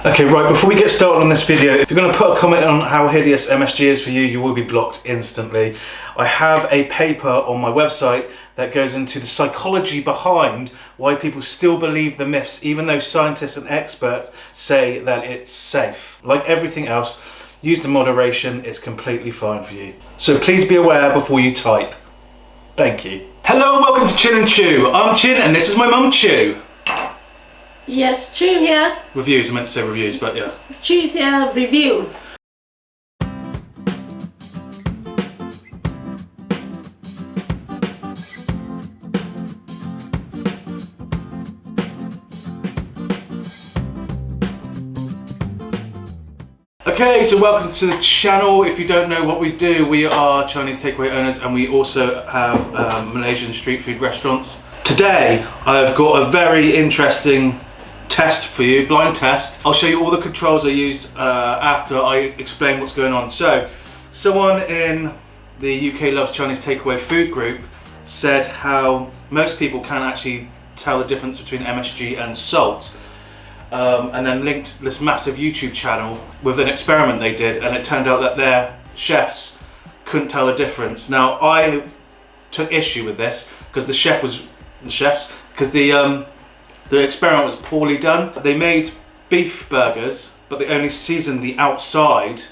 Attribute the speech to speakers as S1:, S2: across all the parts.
S1: Okay, right, before we get started on this video, if you're going to put a comment on how hideous MSG is for you, you will be blocked instantly. I have a paper on my website that goes into the psychology behind why people still believe the myths, even though scientists and experts say that it's safe. Like everything else, use the moderation, it's completely fine for you. So please be aware before you type. Thank you. Hello and welcome to Chin and Choo. I'm Chin and this is my mum Choo.
S2: Yes, Choo here.
S1: Reviews, I meant to say reviews, but yeah.
S2: Choo's here, review.
S1: Okay, so welcome to the channel. If you don't know what we do, we are Chinese takeaway owners and we also have Malaysian street food restaurants. Today, I've got a very interesting test for you, blind test. I'll show you all the controls I used after I explain what's going on. So, someone in the UK Loves Chinese Takeaway food group said how most people can't actually tell the difference between MSG and salt. And then linked this massive YouTube channel with an experiment they did, and it turned out that their chefs couldn't tell the difference. Now, I took issue with this because the experiment was poorly done. They made beef burgers, but they only seasoned the outside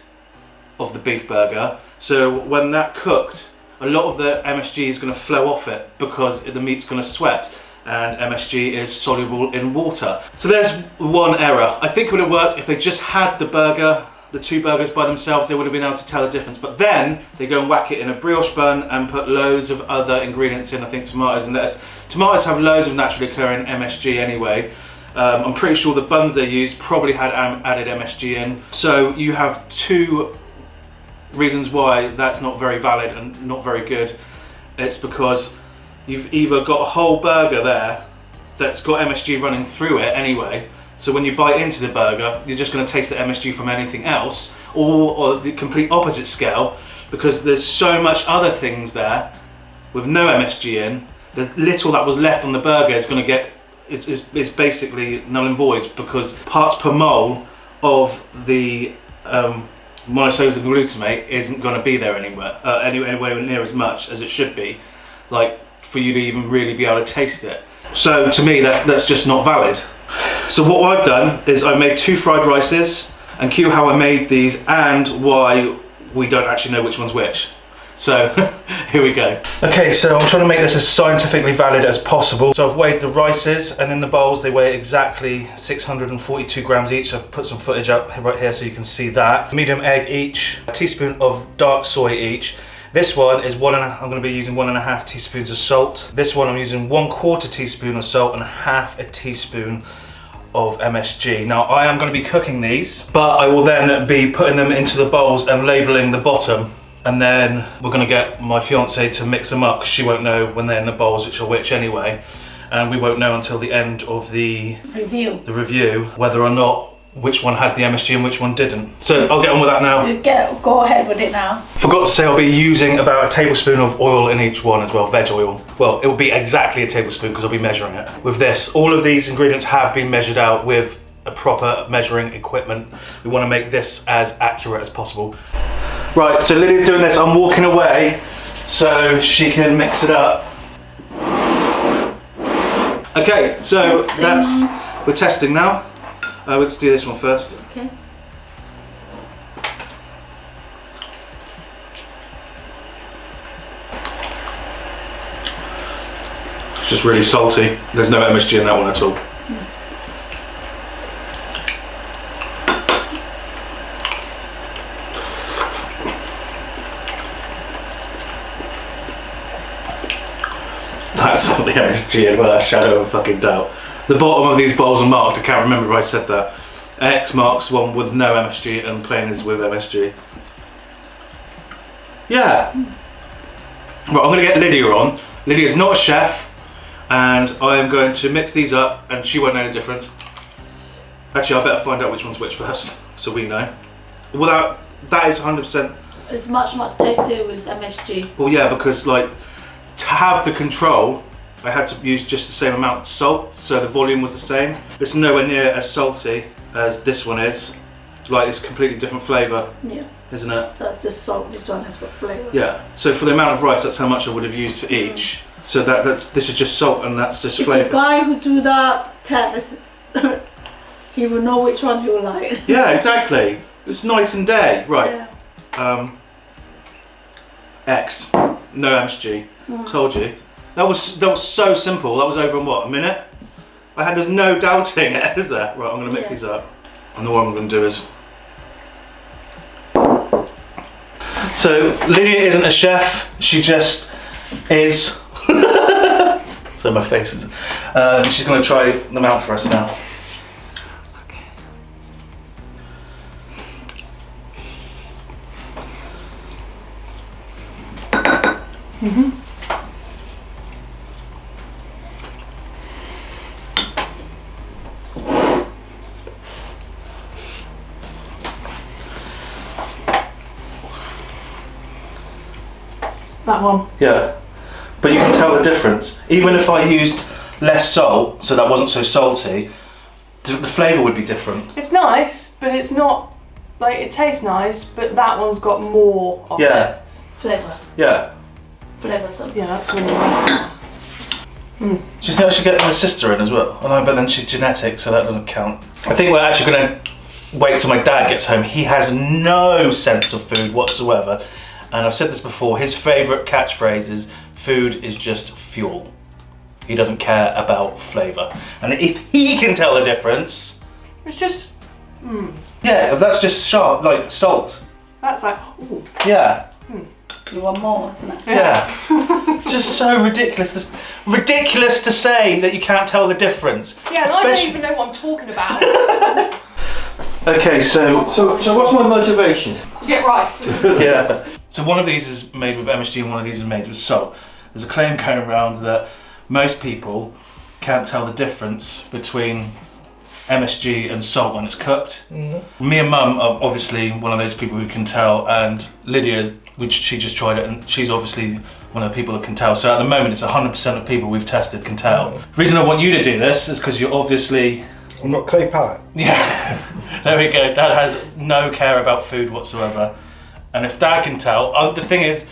S1: of the beef burger. So when that cooked, a lot of the MSG is going to flow off it because the meat's going to sweat, and MSG is soluble in water. So there's one error. I think it would have worked if they just had the two burgers by themselves. They would have been able to tell the difference. But then they go and whack it in a brioche bun and put loads of other ingredients in. I think tomatoes and lettuce. Tomatoes have loads of naturally occurring MSG anyway. I'm pretty sure the buns they used probably had added MSG in. So you have two reasons why that's not very valid and not very good. It's because you've either got a whole burger there that's got MSG running through it anyway, so when you bite into the burger, you're just going to taste the MSG from anything else, or the complete opposite scale, because there's so much other things there with no MSG in. The little that was left on the burger is going to get is basically null and void, because parts per mole of the monosodium glutamate isn't going to be there anywhere near as much as it should be, like for you to even really be able to taste it. So to me, that's just not valid. So what I've done is I've made 2 fried rices and cue how I made these and why we don't actually know which one's which. So here we go. Okay, so I'm trying to make this as scientifically valid as possible. So I've weighed the rices, and in the bowls they weigh exactly 642 grams each. I've put some footage up right here so you can see that. Medium egg each, a teaspoon of dark soy each. This one is I'm going to be using 1.5 teaspoons of salt. This one I'm using 1/4 teaspoon of salt and 1/2 teaspoon of MSG. Now I am going to be cooking these, but I will then be putting them into the bowls and labeling the bottom, and then we're going to get my fiance to mix them up because she won't know when they're in the bowls which are which anyway, and we won't know until the end of the review whether or not which one had the MSG and which one didn't. So I'll get on with that now.
S2: Go ahead with it now.
S1: Forgot to say I'll be using about a tablespoon of oil in each one as well, veg oil. Well, it will be exactly a tablespoon because I'll be measuring it. With this, all of these ingredients have been measured out with a proper measuring equipment. We want to make this as accurate as possible. Right, so Lily's doing this. I'm walking away so she can mix it up. Okay, so we're testing now. Let's do this one first.
S2: Okay.
S1: It's just really salty. There's no MSG in that one at all. That's not the MSG in, well, a shadow of fucking doubt. The bottom of these bowls are marked. I can't remember if I said that. X marks one with no MSG and plain is with MSG. Yeah. Right, I'm going to get Lydia on. Lydia is not a chef, and I am going to mix these up, and she won't know the difference. Actually, I better find out which one's which first, so we know. Without that is 100%.
S2: It's much tastier with MSG.
S1: Well, yeah, because like to have the control, I had to use just the same amount of salt, so the volume was the same. It's nowhere near as salty as this one is. Like, it's a completely different flavour,
S2: Yeah.
S1: isn't it?
S2: That's just salt. This one has got flavour.
S1: Yeah. So for the amount of rice, that's how much I would have used for each. So this is just salt and that's just
S2: If
S1: flavour.
S2: the guy who do that test, he will know which one he will like.
S1: Yeah, exactly. It's night and day. Right.
S2: Yeah.
S1: X. No MSG. Told you. That was so simple. That was over in what, a minute? There's no doubting it, is there? Right, I'm going to mix these up. And the one I'm going to do is. So Lydia isn't a chef. She just is. So my face is. She's going to try them out for us now.
S2: That one.
S1: Yeah, but you can tell the difference. Even if I used less salt, so that wasn't so salty, the flavour would be different.
S3: It's nice, but it's not, like, it tastes nice, but that one's got more of it.
S2: Flavour.
S1: Yeah.
S2: Flavour some.
S3: Yeah, that's really nice.
S1: Do you think I should get my sister in as well? Oh no, but then she's genetic, so that doesn't count. I think we're actually going to wait till my dad gets home. He has no sense of food whatsoever. And I've said this before, his favourite catchphrase is, food is just fuel. He doesn't care about flavour. And if he can tell the difference...
S3: It's just,
S1: Yeah, that's just sharp, like salt.
S3: that's like, ooh.
S1: Yeah.
S2: You want more, isn't it?
S1: Yeah. Just so ridiculous. Ridiculous to say that you can't tell the difference.
S3: Yeah, and I don't even know what I'm talking about.
S1: Okay, so
S4: what's my motivation?
S3: You get rice.
S1: yeah. So one of these is made with MSG and one of these is made with salt. There's a claim going around that most people can't tell the difference between MSG and salt when it's cooked. Mm-hmm. Me and Mum are obviously one of those people who can tell, and Lydia, which she just tried it, and she's obviously one of the people that can tell. So at the moment it's 100% of people we've tested can tell. The reason I want you to do this is because you're obviously...
S4: I'm not clay palate.
S1: Yeah, there we go. Dad has no care about food whatsoever. And if Dad can tell, the thing is,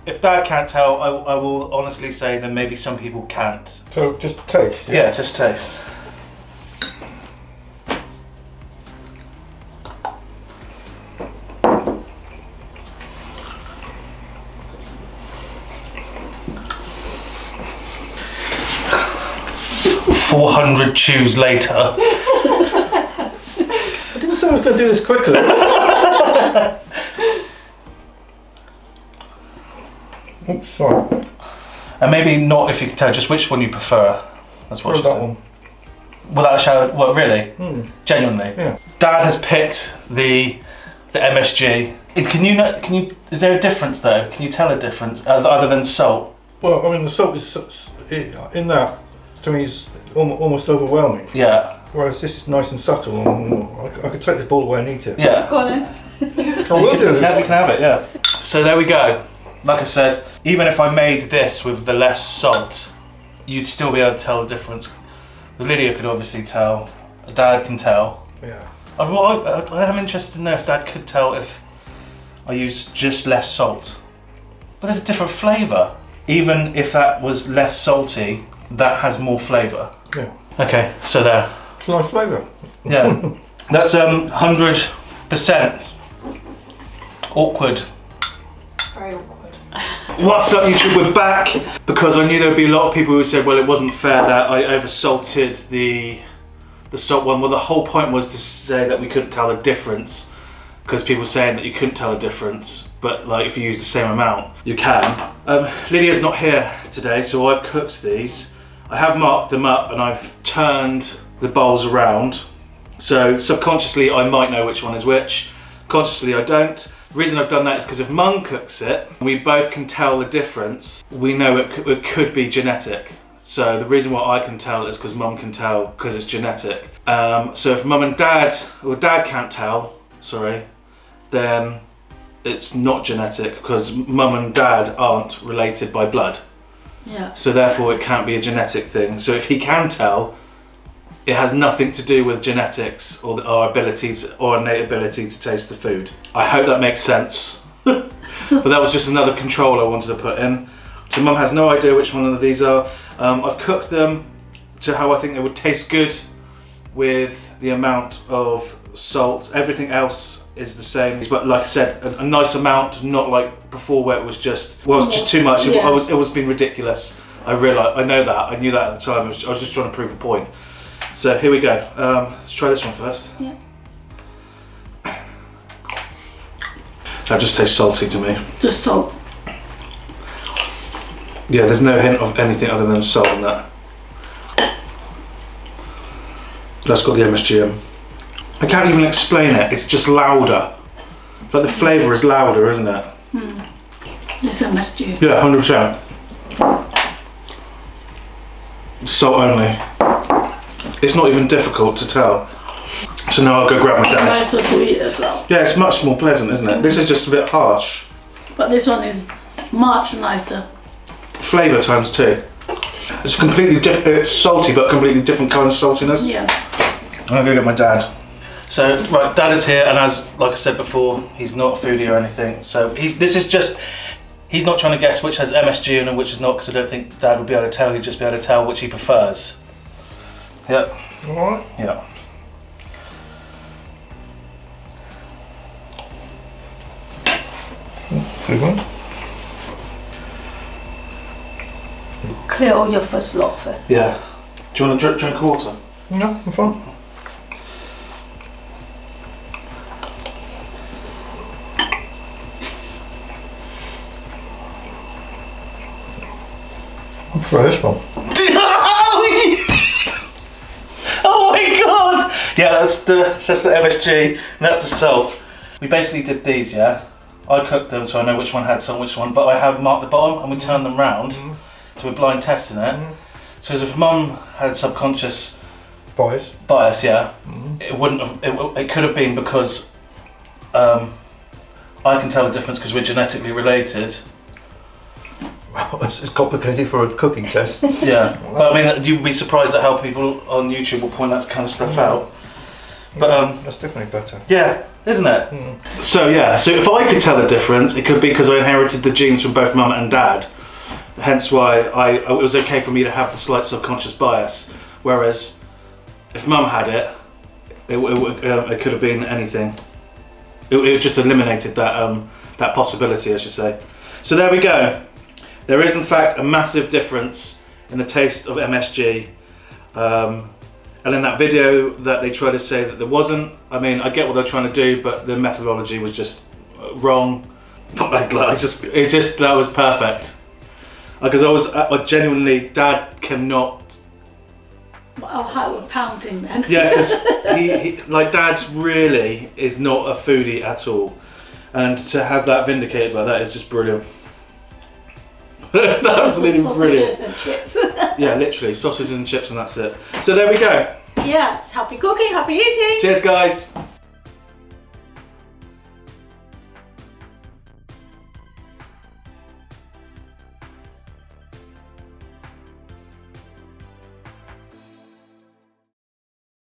S1: if Dad can't tell, I will honestly say then maybe some people can't.
S4: So just taste?
S1: Yeah, just taste. "400 chews later."
S4: I didn't say I was going to do this quickly. Oops, sorry.
S1: And maybe not if you can tell, just which one you prefer. That's what she
S4: that
S1: said.
S4: one.
S1: Without a shower, what, really? Genuinely?
S4: Yeah.
S1: Dad has picked the MSG. Is there a difference though? Can you tell a difference other than salt?
S4: Well, I mean, the salt is in that, to me, is almost overwhelming.
S1: Yeah.
S4: Whereas this is nice and subtle. I could take this bowl away and eat it.
S1: Yeah.
S2: Go on then.
S4: I will do
S1: You
S4: this.
S1: can have it, yeah. So there we go. Like I said, even if I made this with the less salt, you'd still be able to tell the difference. Lydia could obviously tell. Dad can tell.
S4: Yeah.
S1: I am interested to know if Dad could tell if I used just less salt. But there's a different flavour. Even if that was less salty, that has more flavour.
S4: Yeah.
S1: Okay, so there.
S4: It's a nice flavour.
S1: Yeah. That's 100% awkward.
S3: Very awkward.
S1: What's up, YouTube? We're back because I knew there would be a lot of people who said, well, it wasn't fair that I oversalted the salt one. Well, the whole point was to say that we couldn't tell the difference because people were saying that you couldn't tell the difference, but like if you use the same amount, you can. Lydia's not here today, so I've cooked these. I have marked them up and I've turned the bowls around. So subconsciously I might know which one is which. Consciously I don't. The reason I've done that is because if Mum cooks it, we both can tell the difference. We know it could be genetic. So the reason why I can tell is because Mum can tell because it's genetic. So if Mum and Dad, or Dad can't tell, sorry, then it's not genetic because Mum and Dad aren't related by blood.
S2: Yeah.
S1: So therefore it can't be a genetic thing. So if he can tell, it has nothing to do with genetics or our abilities or innate ability to taste the food. I hope that makes sense. But that was just another control I wanted to put in. So Mum has no idea which one of these are. I've cooked them to how I think they would taste good with the amount of salt. Everything else is the same, but like I said, a nice amount, not like before where it was just, well, it was just too much.
S2: Yes.
S1: It was being ridiculous. I realised, I know that, I knew that at the time. I was just trying to prove a point. So here we go. Let's try this one first.
S2: Yeah.
S1: That just tastes salty to me.
S2: Just salt.
S1: Yeah, there's no hint of anything other than salt in that. That's got the MSG in. I can't even explain it, it's just louder. Like the flavour is louder, isn't it?
S2: It's MSG.
S1: Yeah, 100%. Salt only. It's not even difficult to tell. So now I'll go grab my dad.
S2: Nicer to eat as well.
S1: Yeah, it's much more pleasant, isn't it? This is just a bit harsh.
S2: But this one is much nicer.
S1: Flavour times 2. It's completely different. It's salty, but completely different kind of saltiness.
S2: Yeah.
S1: I'm gonna go get my dad. So, right, Dad is here, and as like I said before, he's not a foodie or anything. So he's not trying to guess which has MSG in and which is not, because I don't think Dad would be able to tell. He'd just be able to tell which he prefers. Yep.
S4: All right.
S1: Yeah.
S4: Good one.
S2: Clear all your first lot first.
S1: Yeah. Do you want to drink water?
S4: No, I'm fine. I'll try this one.
S1: Oh my god! Yeah, that's the MSG and that's the salt. We basically did these, yeah. I cooked them so I know which one had salt, which one, but I have marked the bottom and we turned them round, so we're blind testing it. So as if Mum had subconscious bias, yeah, it wouldn't have. It could have been because I can tell the difference because we're genetically related.
S4: Well, it's complicated for a cooking test.
S1: Yeah, but I mean, you'd be surprised at how people on YouTube will point that kind of stuff out. But
S4: that's definitely better.
S1: yeah, isn't it? So yeah, so if I could tell the difference, it could be because I inherited the genes from both Mum and Dad. Hence why it was okay for me to have the slight subconscious bias. Whereas if Mum had it, it could have been anything. It just eliminated that possibility, I should say. So there we go. There is in fact a massive difference in the taste of MSG. And in that video that they try to say that there wasn't, I mean, I get what they're trying to do, but the methodology was just wrong. That was perfect. Because I genuinely, Dad cannot.
S2: I'll have a pounding then.
S1: Yeah, because he like Dad really is not a foodie at all, and to have that vindicated like that is just brilliant. That's absolutely brilliant.
S2: Sausages and chips.
S1: Yeah, literally sausages and chips, and that's it. So there we go.
S2: Yes, happy cooking, happy eating.
S1: Cheers, guys.